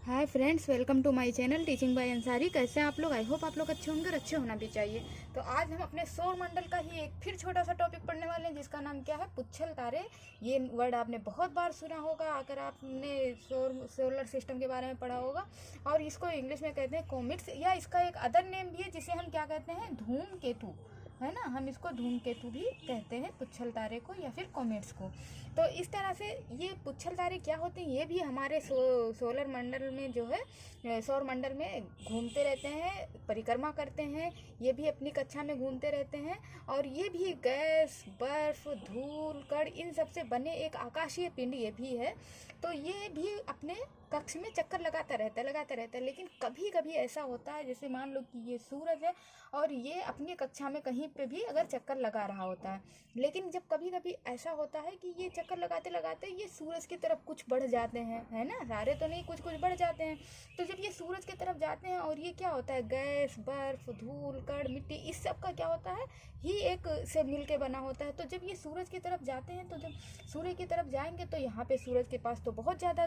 Hi friends, welcome to my channel teaching by Ansari. कैसे हैं आप लोग? आई होप आप लोग अच्छे होंगे और अच्छे होना भी चाहिए। तो आज हम अपने सौर मंडल का ही एक फिर छोटा सा टॉपिक पढ़ने वाले हैं, जिसका नाम क्या है? पुच्छल तारे। ये वर्ड आपने बहुत बार सुना होगा अगर आपने सोलर सिस्टम के बारे में पढ़ा होगा। और इसको इंग्लिश में कहते हैं कॉमेट्स, या इसका एक अदर नेम भी है जिसे हम क्या कहते हैं? धूमकेतु, है ना। हम इसको धूमकेतु भी कहते हैं, पुच्छल तारे को या फिर कॉमेट्स को। तो इस तरह से ये पुच्छल तारे क्या होते हैं, ये भी हमारे सोलर मंडल में जो है, सौर मंडल में घूमते रहते हैं, परिक्रमा करते हैं। ये भी अपनी कक्षा में घूमते रहते हैं। और ये भी गैस, बर्फ, धूल, कण, इन सब से बने एक आकाशीय पिंड ये भी है। तो ये भी अपने कक्ष में चक्कर लगाता रहता है। लेकिन कभी कभी ऐसा होता है, जैसे मान लो कि ये सूरज है और ये अपनी कक्षा में कहीं पे भी अगर चक्कर लगा रहा होता है, लेकिन जब कभी कभी ऐसा होता है कि ये चक्कर लगाते लगाते ये सूरज की तरफ कुछ बढ़ जाते हैं, है ना। सारे तो नहीं, कुछ कुछ बढ़ जाते हैं। तो जब ये सूरज की तरफ जाते हैं और ये क्या होता है, गैस, बर्फ, धूल, कण, मिट्टी, इस सब का क्या होता है, ही एक से मिल के बना होता है। तो जब ये सूरज की तरफ जाते हैं, तो जब सूर्य की तरफ जाएंगे तो यहाँ पे सूरज के पास तो बहुत ज़्यादा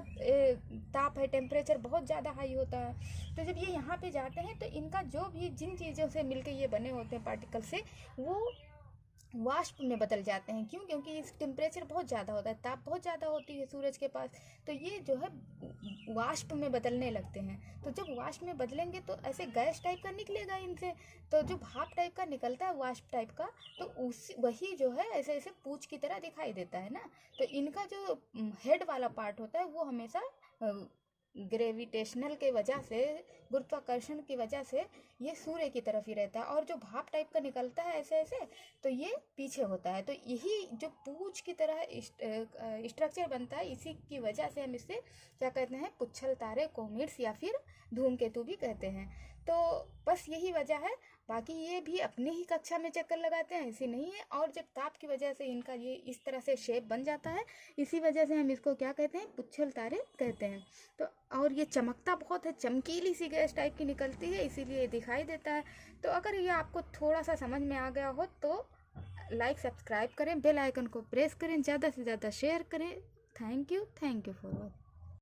ताप है, टेम्परेचर बहुत ज़्यादा हाई होता है। तो जब ये यहाँ पे जाते हैं तो इनका जो भी जिन चीज़ों से मिलके ये बने होते हैं पार्टिकल से, वो वाष्प में बदल जाते हैं। क्यों? क्योंकि इस टेम्परेचर बहुत ज़्यादा होता है, ताप बहुत ज़्यादा होती है सूरज के पास। तो ये जो है वाष्प में बदलने लगते हैं। तो जब वाष्प में बदलेंगे तो ऐसे गैस टाइप का निकलेगा इनसे। तो जो भाप टाइप का निकलता है, वाष्प टाइप का, तो उस वही जो है ऐसे ऐसे पूंछ की तरह दिखाई देता है ना। तो इनका जो हेड वाला पार्ट होता है वो हमेशा ग्रेविटेशनल के वजह से, गुरुत्वाकर्षण की वजह से ये सूर्य की तरफ ही रहता है। और जो भाप टाइप का निकलता है ऐसे ऐसे, तो ये पीछे होता है। तो यही जो पूंछ की तरह स्ट्रक्चर बनता है, इसी की वजह से हम इसे क्या कहते हैं? पुच्छल तारे, कॉमेट्स या फिर धूमकेतु भी कहते हैं। तो बस यही वजह है। बाकी ये भी अपने ही कक्षा में चक्कर लगाते हैं, ऐसी नहीं है। और जब ताप की वजह से इनका ये इस तरह से शेप बन जाता है, इसी वजह से हम इसको क्या कहते हैं? पुच्छल तारे कहते हैं। तो और ये चमकता बहुत है, चमकीली सी गैस टाइप की निकलती है, इसीलिए दिखाई देता है। तो अगर ये आपको थोड़ा सा समझ में आ गया हो तो लाइक, सब्सक्राइब करें, बेल आइकन को प्रेस करें, ज़्यादा से ज़्यादा शेयर करें। Thank you for watching.